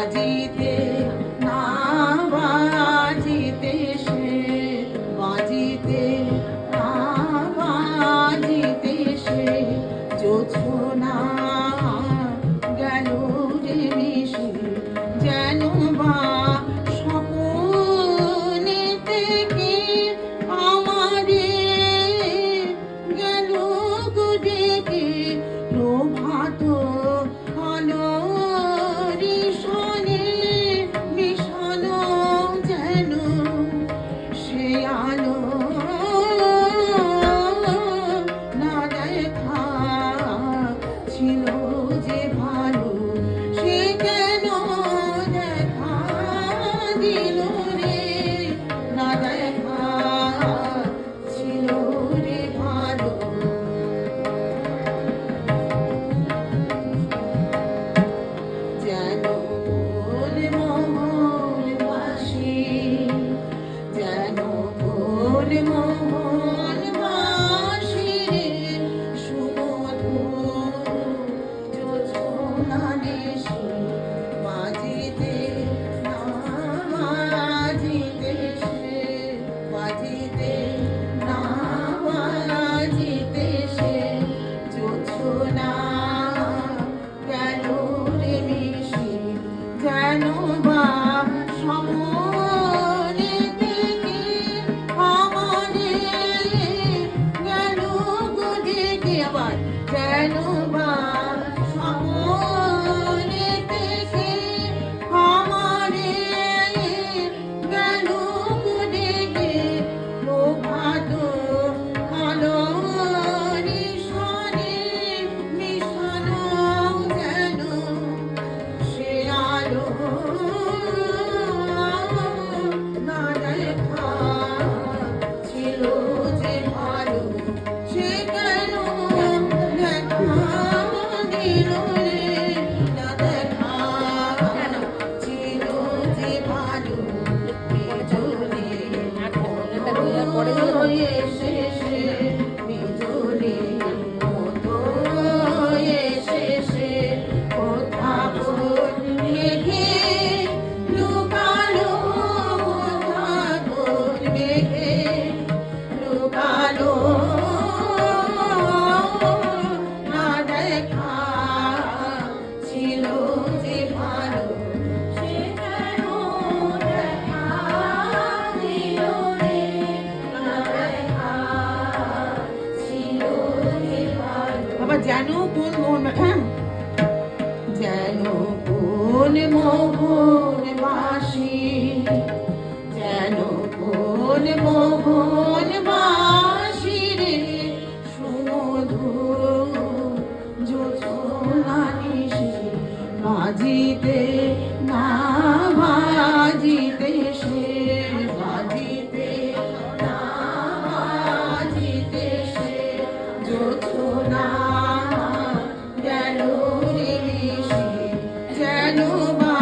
বাজিতে না বাজিতে সে বাজিতে না বাজিতে সে জোছনা গেল রে মিশে যেন বা স্বপ্নে থেকে আমারে গেল গো ডেকে প্রভাত আলো রিসনে মিশানো যেন সে আলো না দেখা ছিল যে ভালো সে কেন দেখা দিল রে না দেখা ছিল রে ভালো যেন বল মোহন বাসি যেন বল মোহন বাসি রে সুমধুর জোছনা নেশে বাজিতে না বাজিতে সে বাজিতে না বাজিতে সে জোছনা গেল রে মিশে যেন বা স্বপ্নে থেকে আমারে গেল গো ডেকে আবার যেন বা স্বপ্নে থেকে আমারে গেল গো ডেকে প্রভাত আলো রিসনে মিশানো যেন সে আলো না দেখা ছিল যে ভালো সে কেন দেখা দিল রে না দেখা ছিল যে ভালো বিজলি এসেছে বিজলি মতো এসেছে কোথা কোন মেঘে লুকালো কোথা কোন মেঘে লুকালো না দেখা ছিল যে ভালো সে কেন দেখা দিল রে না দেখা ছিল যে ভালো আবার যেন কোন মোহন যেন কোন মোহন বাসি যেন কোন মোহন বাসি রে সুমধুর জোছনা নিশে বাজিতে না বাজিতে সে বাজিতে না বাজিতে সে জোছনা গেল রে মিশে যেন বা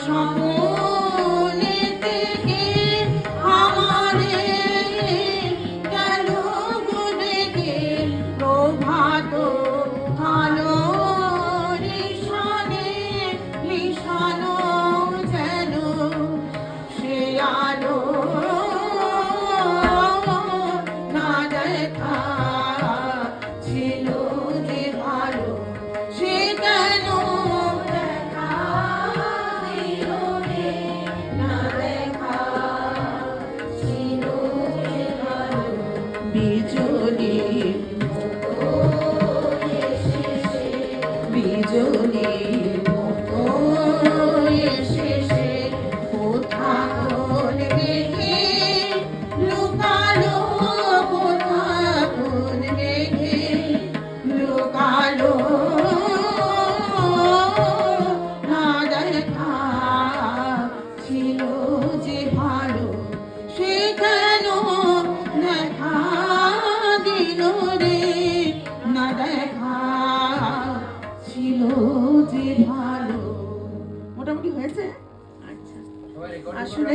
স্বপ্নে থেকে আমারে গেল গো ডেকে প্রভাত আলো রিসনে মিশানো যেন সে আলো না দেখা ছিল যে ভালো সে কেন দেখা দিল রে না দেখা ছিল যে ভালো বিজলি মতো এসেছে বিজলি মতো এসেছে কোথা কোন মেঘে লুকালো কোথা কোন মেঘে লুকালো না দেখা ছিল যে ভালো সে কেন দেখা দিল রে না দেখা ছিল যে ভালো মোটামুটি হয়েছে আচ্ছা আসলে